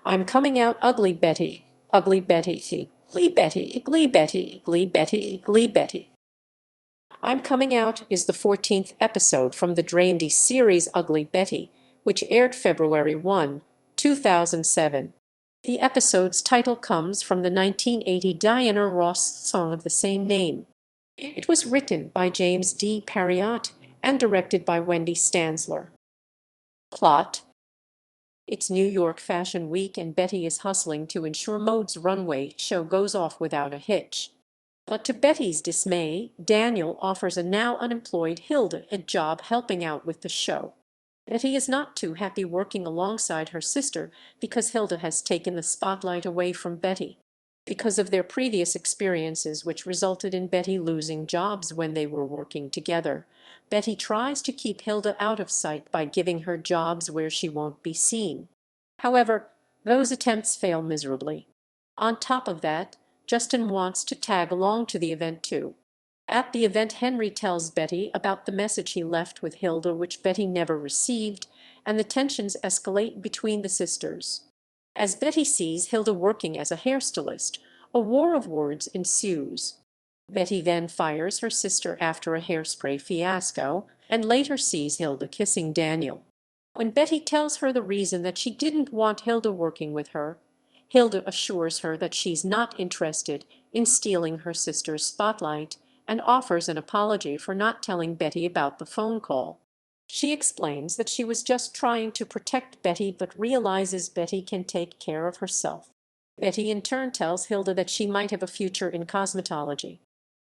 I'm coming out ugly Betty, ugly Betty, glee Betty, glee Betty, glee Betty, glee Betty. I'm Coming Out is the 14th episode from the dramedy series Ugly Betty, which aired February 1, 2007. The episode's title comes from the 1980 Diana Ross song of the same name. It was written by James D. Parriott and directed by Wendey Stanzler. Plot: it's New York Fashion Week and Betty is hustling to ensure Mode's runway show goes off without a hitch. But to Betty's dismay, Daniel offers a now unemployed Hilda a job helping out with the show. Betty is not too happy working alongside her sister because Hilda has taken the spotlight away from Betty. Because of their previous experiences which resulted in Betty losing jobs when they were working together, Betty tries to keep Hilda out of sight by giving her jobs where she won't be seen. However, those attempts fail miserably. On top of that, Justin wants to tag along to the event too. At the event, Henry tells Betty about the message he left with Hilda, which Betty never received, and the tensions escalate between the sisters. As Betty sees Hilda working as a hairstylist, a war of words ensues. Betty then fires her sister after a hairspray fiasco, and later sees Hilda kissing Daniel. When Betty tells her the reason that she didn't want Hilda working with her, Hilda assures her that she's not interested in stealing her sister's spotlight and offers an apology for not telling Betty about the phone call. She explains that she was just trying to protect Betty but realizes Betty can take care of herself. Betty in turn tells Hilda that she might have a future in cosmetology.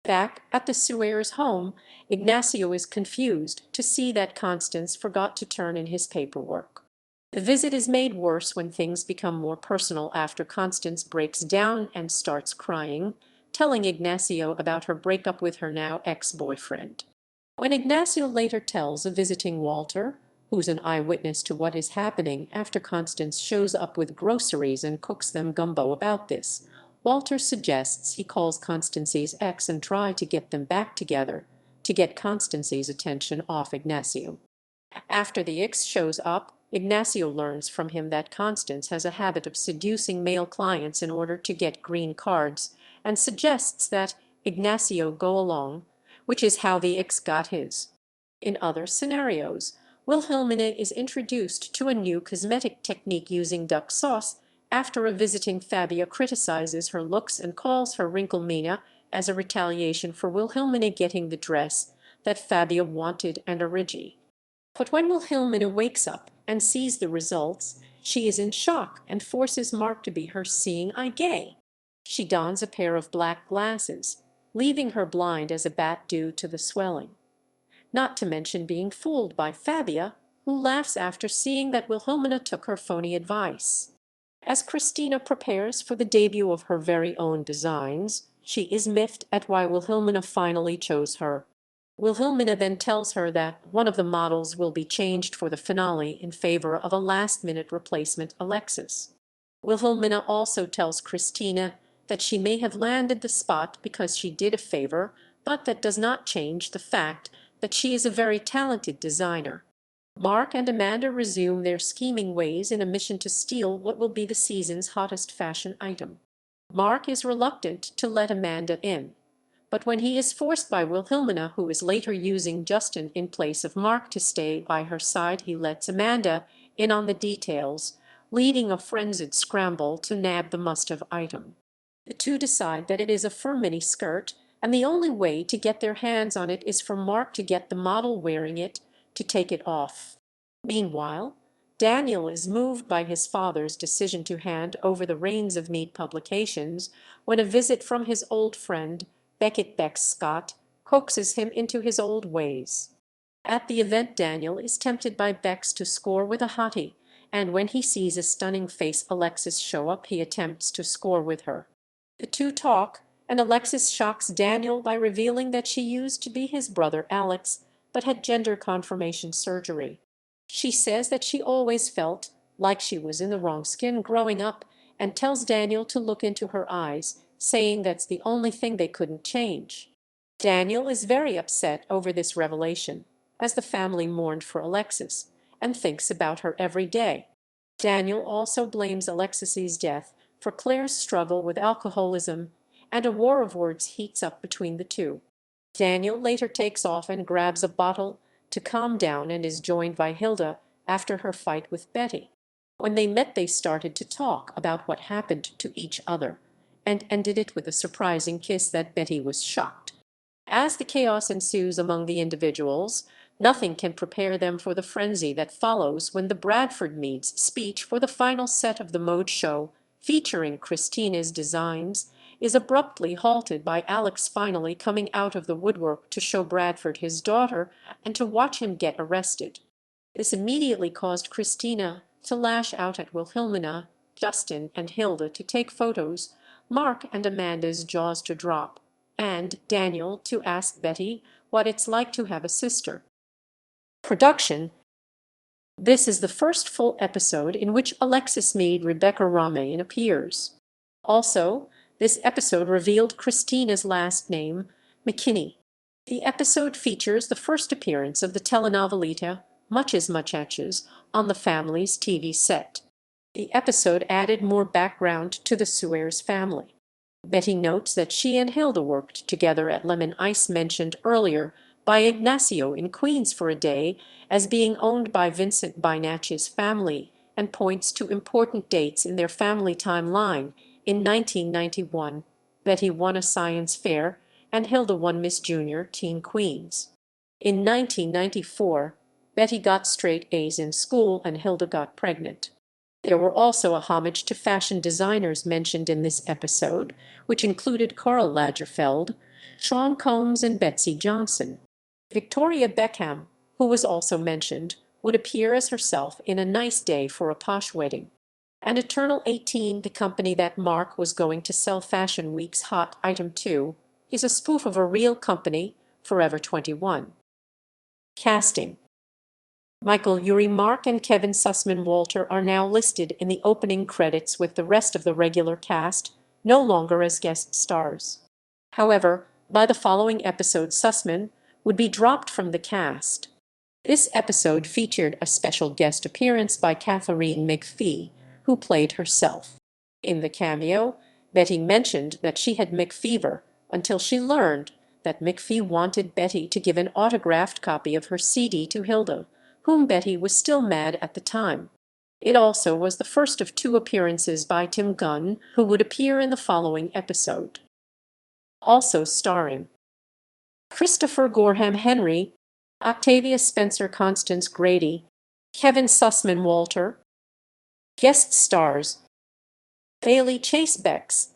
Back at the Suarez home, Ignacio is confused to see that Constance forgot to turn in his paperwork. The visit is made worse when things become more personal after Constance breaks down and starts crying, telling Ignacio about her breakup with her now ex-boyfriend. When Ignacio later tells a visiting Walter, who's an eyewitness to what is happening after Constance shows up with groceries and cooks them gumbo about this, Walter suggests he calls Constance's ex and try to get them back together to get Constance's attention off Ignacio. After the ex shows up, Ignacio learns from him that Constance has a habit of seducing male clients in order to get green cards and suggests that Ignacio go along, which is how the ex got his. In other scenarios, Wilhelmina is introduced to a new cosmetic technique using duck sauce after a visiting Fabia criticizes her looks and calls her Wrinklemina as a retaliation for Wilhelmina getting the dress that Fabia wanted and Origi. But when Wilhelmina wakes up and sees the results, she is in shock and forces Mark to be her seeing eye gay. She dons a pair of black glasses, leaving her blind as a bat due to the swelling. Not to mention being fooled by Fabia, who laughs after seeing that Wilhelmina took her phony advice. As Christina prepares for the debut of her very own designs, she is miffed at why Wilhelmina finally chose her. Wilhelmina then tells her that one of the models will be changed for the finale in favor of a last-minute replacement, Alexis. Wilhelmina also tells Christina that she may have landed the spot because she did a favor, but that does not change the fact that she is a very talented designer. Mark and Amanda resume their scheming ways in a mission to steal what will be the season's hottest fashion item. Mark is reluctant to let Amanda in, but when he is forced by Wilhelmina, who is later using Justin in place of Mark to stay by her side, he lets Amanda in on the details, leading a frenzied scramble to nab the must-have item. The two decide that it is a fur mini skirt, and the only way to get their hands on it is for Mark to get the model wearing it to take it off. Meanwhile, Daniel is moved by his father's decision to hand over the reins of Meat Publications when a visit from his old friend, Beckett Bex Scott, coaxes him into his old ways. At the event, Daniel is tempted by Bex to score with a hottie, and when he sees a stunning face Alexis show up, he attempts to score with her. The two talk, and Alexis shocks Daniel by revealing that she used to be his brother Alex, but had gender confirmation surgery. She says that she always felt like she was in the wrong skin growing up and tells Daniel to look into her eyes, saying that's the only thing they couldn't change. Daniel is very upset over this revelation, as the family mourned for Alexis, and thinks about her every day. Daniel also blames Alexis's death for Claire's struggle with alcoholism, and a war of words heats up between the two. Daniel later takes off and grabs a bottle to calm down and is joined by Hilda after her fight with Betty. When they met, they started to talk about what happened to each other, and ended it with a surprising kiss that Betty was shocked. As the chaos ensues among the individuals, nothing can prepare them for the frenzy that follows when the Bradford Meads speech for the final set of the Mode Show, featuring Christina's designs, is abruptly halted by Alex finally coming out of the woodwork to show Bradford his daughter and to watch him get arrested. This immediately caused Christina to lash out at Wilhelmina, Justin, and Hilda to take photos, Mark and Amanda's jaws to drop, and Daniel to ask Betty what it's like to have a sister. Production. This is the first full episode in which Alexis Mead Rebecca Romaine appears. Also, this episode revealed Christina's last name, McKinney. The episode features the first appearance of the telenovelita Muchas Muchachas on the family's TV set. The episode added more background to the Suarez family. Betty notes that she and Hilda worked together at Lemon Ice mentioned earlier by Ignacio in Queens for a Day as being owned by Vincent Binach's family, and points to important dates in their family timeline. In 1991, Betty won a science fair and Hilda won Miss Junior Teen Queens. In 1994, Betty got straight A's in school and Hilda got pregnant. There were also a homage to fashion designers mentioned in this episode, which included Karl Lagerfeld, Sean Combs, and Betsy Johnson. Victoria Beckham, who was also mentioned, would appear as herself in A Nice Day for a Posh Wedding. And Eternal 18, the company that Mark was going to sell Fashion Week's hot item to, is a spoof of a real company, Forever 21. Casting. Michael Urie, Mark, and Kevin Sussman Walter are now listed in the opening credits with the rest of the regular cast, no longer as guest stars. However, by the following episode, Sussman would be dropped from the cast. This episode featured a special guest appearance by Catherine McPhee, who played herself. In the cameo, Betty mentioned that she had McFever until she learned that McPhee wanted Betty to give an autographed copy of her CD to Hilda, whom Betty was still mad at the time. It also was the first of two appearances by Tim Gunn, who would appear in the following episode. Also starring Christopher Gorham Henry, Octavia Spencer, Constance Grady, Kevin Sussman Walter. Guest stars Bailey Chase Becks,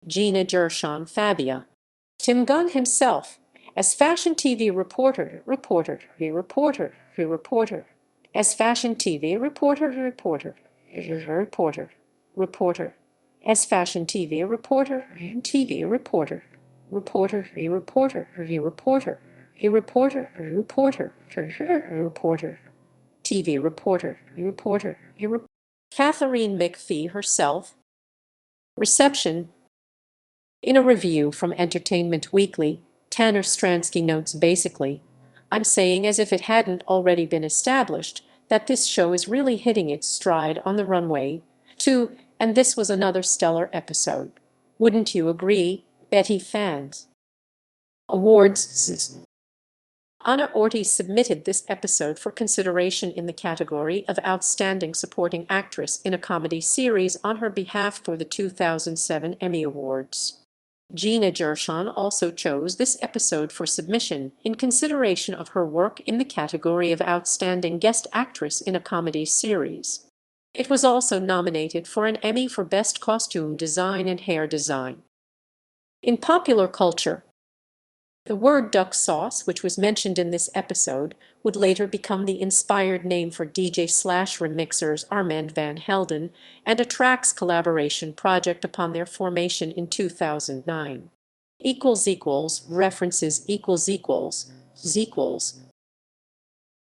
Gina Gershon Fabia, Tim Gunn himself as Fashion TV reporter, as Fashion TV reporter, as Fashion TV reporter, TV reporter. Catherine McPhee herself. Reception. In a review from Entertainment Weekly, Tanner Stransky notes, basically, I'm saying as if it hadn't already been established that this show is really hitting its stride on the runway, too, and this was another stellar episode. Wouldn't you agree, Betty fans? Awards. Anna Ortiz submitted this episode for consideration in the category of Outstanding Supporting Actress in a Comedy Series on her behalf for the 2007 Emmy Awards. Gina Gershon also chose this episode for submission in consideration of her work in the category of Outstanding Guest Actress in a Comedy Series. It was also nominated for an Emmy for Best Costume Design and Hair Design. In popular culture, the word duck sauce, which was mentioned in this episode, would later become the inspired name for DJ/remixers Armand Van Helden and a Trax collaboration project upon their formation in 2009. References